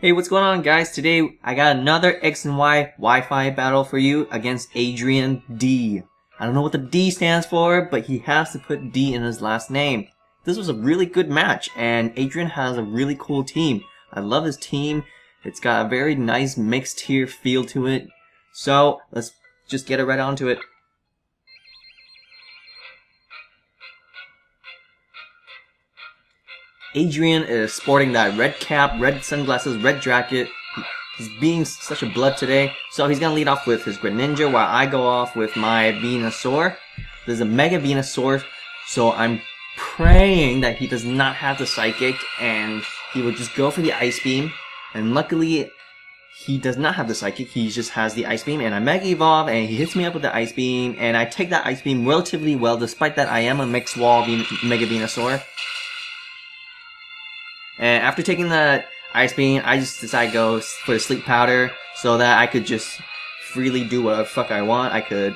Hey, what's going on, guys? Today I got another X and Y Wi-Fi battle for you against Adrian D. I don't know what the D stands for, but he has to put D in his last name. This was a really good match, and Adrian has a really cool team. I love his team. It's got a very nice mixed tier feel to it. So, let's just get right onto it. Adrian is sporting that red cap, red sunglasses, red jacket. He's being such a blood today. So he's gonna lead off with his Greninja while I go off with my Venusaur. There's a Mega Venusaur, so I'm praying that he does not have the Psychic and he will just go for the Ice Beam. And luckily, he does not have the Psychic, he just has the Ice Beam, and I Mega Evolve and he hits me up with the Ice Beam, and I take that Ice Beam relatively well despite that I am a Mixed Wall Mega Venusaur. And after taking the Ice Beam, I just decided to go for the Sleep Powder so that I could just freely do whatever the fuck I want. I could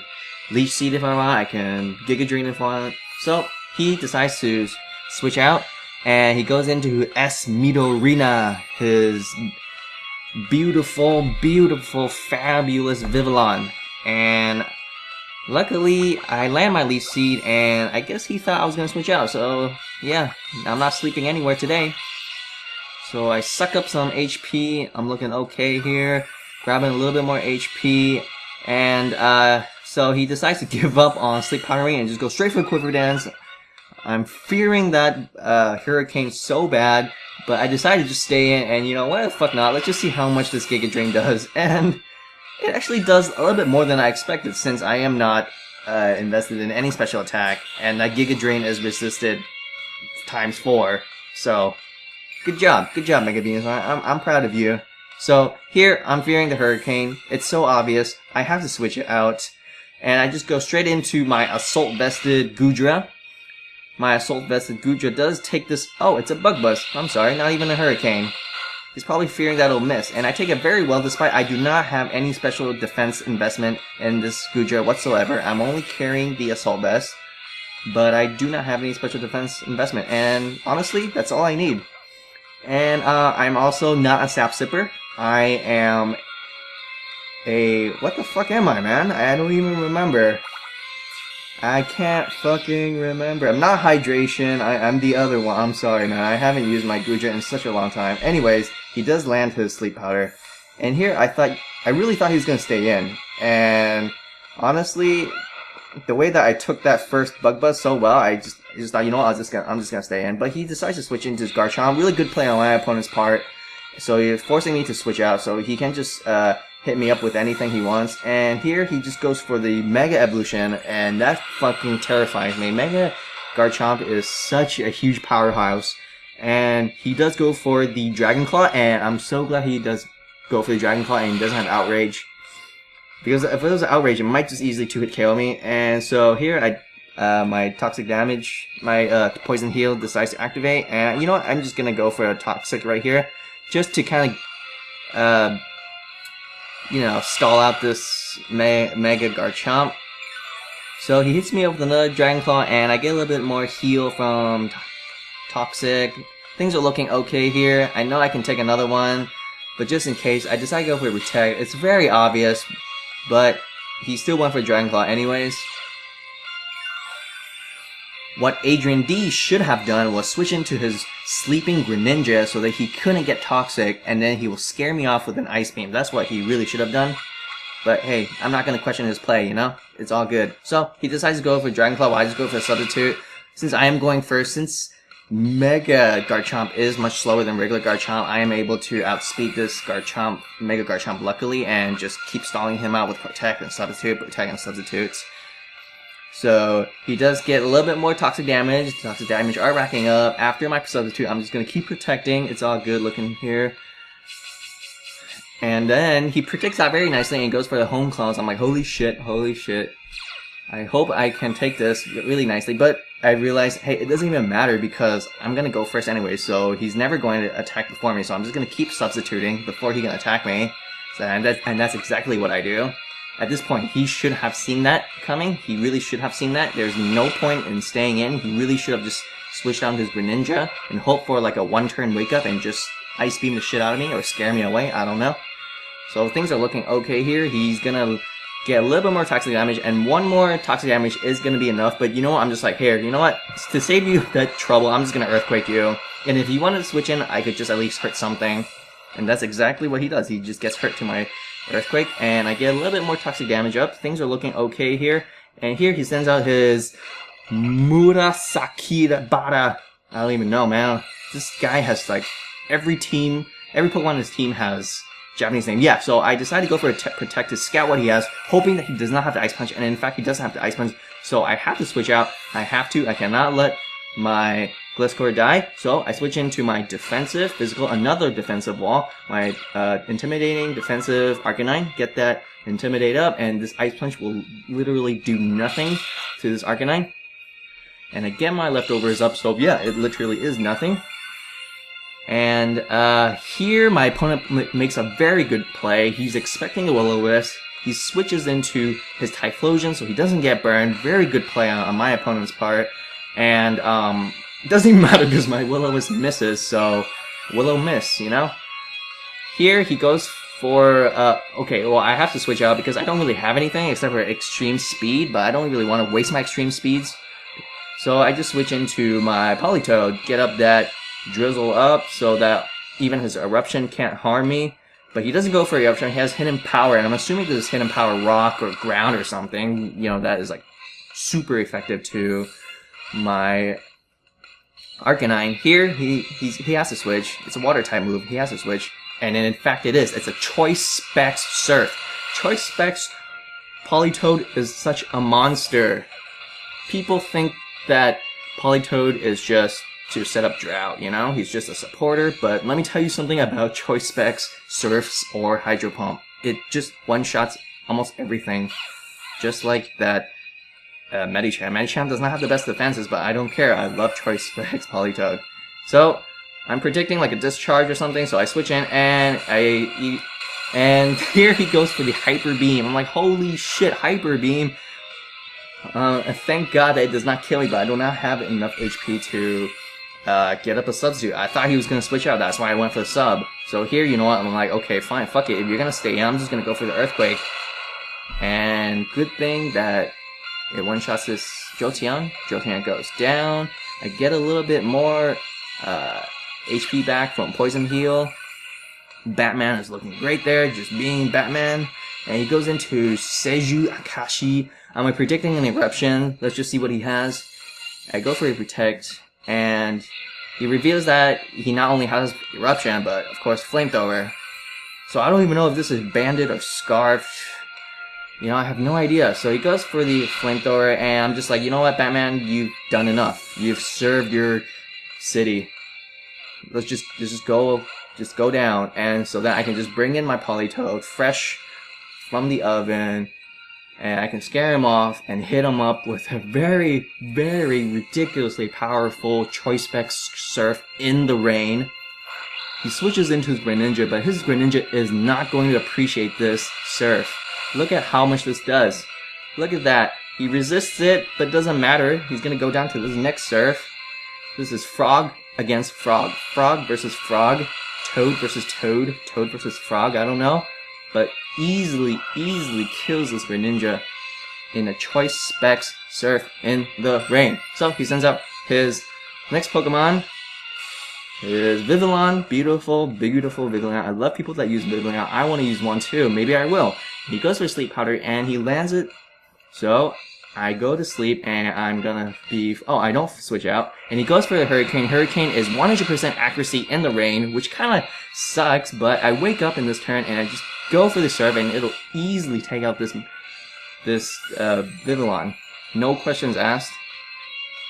Leech Seed if I want, I can Giga Drain if I want. So he decides to switch out, and he goes into S Midorina, his beautiful, beautiful, fabulous Vivillon. And luckily, I land my Leech Seed, and I guess he thought I was going to switch out. So yeah, I'm not sleeping anywhere today. So I suck up some HP, I'm looking okay here, grabbing a little bit more HP, and so he decides to give up on Sleep Powdering and just go straight for Quiver Dance. I'm fearing that Hurricane so bad, but I decided to just stay in, and you know, why the fuck not, let's just see how much this Giga Drain does, and it actually does a little bit more than I expected since I am not invested in any special attack, and that Giga Drain is resisted times 4, so good job, Mega Venus. I'm proud of you. So here, I'm fearing the Hurricane. It's so obvious. I have to switch it out. And I just go straight into my Assault Vested Goodra. My Assault Vested Goodra does take this... Oh, it's a Bug Buzz. I'm sorry, not even a Hurricane. He's probably fearing that it'll miss. And I take it very well despite I do not have any special defense investment in this Goodra whatsoever. I'm only carrying the Assault Vest. But I do not have any special defense investment. And honestly, that's all I need. And I'm also not a Sap Sipper. I am a... What the fuck am I, man? I don't even remember. I can't fucking remember. I'm not Hydration. I'm the other one. I'm sorry, man. I haven't used my Goodra in such a long time. Anyways, he does land his Sleep Powder. And here, I really thought he was going to stay in. And honestly, the way that I took that first Bug Buzz so well, I just thought, you know what, I'm just gonna stay in. But he decides to switch into his Garchomp. Really good play on my opponent's part. So he's forcing me to switch out, so he can just hit me up with anything he wants. And here he just goes for the Mega Evolution, and that fucking terrifies me. Mega Garchomp is such a huge powerhouse. And he does go for the Dragon Claw, and I'm so glad he does go for the Dragon Claw and he doesn't have Outrage. Because if it was Outrage, it might just easily 2-hit KO me. And so here, my Toxic Damage, my Poison Heal decides to activate. And you know what, I'm just gonna go for a Toxic right here. Just to kind of, you know, stall out this Mega Garchomp. So he hits me up with another Dragon Claw, and I get a little bit more heal from Toxic. Things are looking okay here. I know I can take another one, but just in case, I decide to go for Protect. It's very obvious, but he still went for Dragon Claw anyways. What Adrian D should have done was switch into his sleeping Greninja so that he couldn't get Toxic, and then he will scare me off with an Ice Beam. That's what he really should have done. But hey, I'm not going to question his play, you know? It's all good. So, he decides to go for Dragon Claw while I just go for a Substitute. Since I am going first, since Mega Garchomp is much slower than regular Garchomp, I am able to outspeed this Garchomp, Mega Garchomp luckily, and just keep stalling him out with Protect and Substitute, Protect and Substitutes. So, he does get a little bit more Toxic Damage. Toxic Damage are racking up. After my Substitute, I'm just going to keep protecting. It's all good looking here. And then, he predicts that very nicely and goes for the Home Claws. I'm like, holy shit, holy shit. I hope I can take this really nicely, but I realized, hey, it doesn't even matter because I'm going to go first anyway, so he's never going to attack before me, so I'm just going to keep substituting before he can attack me. So, and that's exactly what I do. At this point, he should have seen that coming. He really should have seen that. There's no point in staying in. He really should have just switched on his Greninja and hope for like a one-turn wake up and just Ice Beam the shit out of me or scare me away, I don't know. So things are looking okay here. He's gonna get a little bit more toxic damage, and one more toxic damage is gonna be enough, but you know what, I'm just like, here, you know what, to save you that trouble, I'm just gonna Earthquake you, and if he wanted to switch in, I could just at least hurt something, and that's exactly what he does. He just gets hurt to my Earthquake, and I get a little bit more toxic damage up. Things are looking okay here, and here he sends out his Murasaki Bada. I don't even know, man. This guy has like every Pokemon in his team has Japanese name. Yeah, so I decided to go for a Protect to scout what he has, hoping that he does not have the Ice Punch, and in fact he doesn't have the Ice Punch, so I have to switch out. I cannot let my Gliscor die, so I switch into my defensive, physical, another defensive wall, my intimidating, defensive Arcanine, get that Intimidate up, and this Ice Punch will literally do nothing to this Arcanine. And again, my leftovers up, so yeah, it literally is nothing. And here my opponent makes a very good play. He's expecting a Will-O-Wisp. He switches into his Typhlosion so he doesn't get burned. Very good play on my opponent's part. And it doesn't even matter because my Will-O-Wisp misses, so Willow miss, you know? Here he goes for, okay, well I have to switch out because I don't really have anything except for Extreme Speed, but I don't really want to waste my Extreme Speeds. So I just switch into my Politoed, get up that Drizzle up so that even his Eruption can't harm me. But he doesn't go for Eruption, he has Hidden Power, and I'm assuming this is Hidden Power Rock or Ground or something. You know, that is like super effective to my Arcanine. Here, he has to switch. It's a Water type move, he has to switch. And in fact it is. It's a Choice Specs Surf. Choice Specs Politoed is such a monster. People think that Politoed is just to set up Drought, you know? He's just a supporter, but let me tell you something about Choice Specs, Surfs, or Hydro Pump. It just one-shots almost everything. Just like that Medicham. Medicham does not have the best defenses, but I don't care. I love Choice Specs Politoed. So, I'm predicting like a Discharge or something, so I switch in, and and here he goes for the Hyper Beam. I'm like, holy shit, Hyper Beam! Thank God that it does not kill me, but I do not have enough HP to get up a substitute. I thought he was going to switch out, that's why I went for the sub. So here, you know what, I'm like, okay, fine, fuck it. If you're going to stay in, I'm just going to go for the Earthquake. And good thing that it one-shots this Jolteon. Jolteon goes down. I get a little bit more HP back from Poison Heal. Batman is looking great there, just being Batman. And he goes into Seiju Akashi. I'm predicting an Eruption. Let's just see what he has. I go for a Protect, and he reveals that he not only has Eruption, but of course Flamethrower. So I don't even know if this is Bandit or Scarf. You know, I have no idea. So he goes for the Flamethrower, and I'm just like, you know what, Batman, you've done enough. You've served your city. Let's just go down, and so that I can just bring in my Politoed fresh from the oven, and I can scare him off and hit him up with a very, very ridiculously powerful Choice Specs Surf in the rain. He switches into his Greninja, but his Greninja is not going to appreciate this Surf. Look at how much this does. Look at that. He resists it, but it doesn't matter. He's going to go down to this next Surf. This is Frog against Frog. Frog versus Frog. Toad versus Toad. Toad versus Frog, I don't know. But easily kills this Greninja in a Choice Specs Surf in the rain. So he sends out his next Pokemon. Is Vivillon. Beautiful, beautiful Vivillon. I love people that use Vivillon. I want to use one too. Maybe I will. He goes for Sleep Powder and he lands it. So I go to sleep and I'm gonna be... Oh, I don't switch out. And he goes for the Hurricane. Hurricane is 100% accuracy in the rain, which kind of sucks, but I wake up in this turn and I just go for the Surf and it'll easily take out this Vivillon. No questions asked.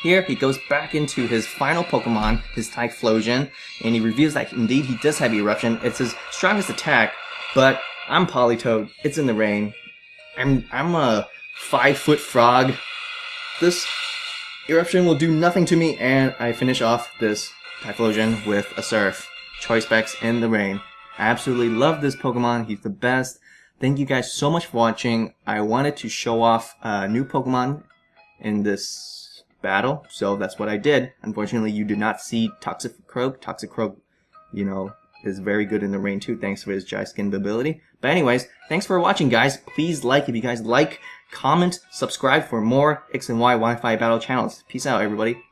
Here, he goes back into his final Pokemon, his Typhlosion, and he reveals that indeed he does have Eruption. It's his strongest attack, but I'm Politoed. It's in the rain. I'm a 5-foot frog. This Eruption will do nothing to me, and I finish off this Typhlosion with a Surf. Choice Specs in the rain. I absolutely love this Pokemon. He's the best. Thank you guys so much for watching. I wanted to show off a new Pokemon in this battle, so that's what I did. Unfortunately, you did not see Toxicroak. Toxicroak, you know, is very good in the rain too, thanks to his dry skin ability. But anyways, thanks for watching, guys. Please like if you guys like, comment, subscribe for more X and Y Wi-Fi battle channels. Peace out, everybody.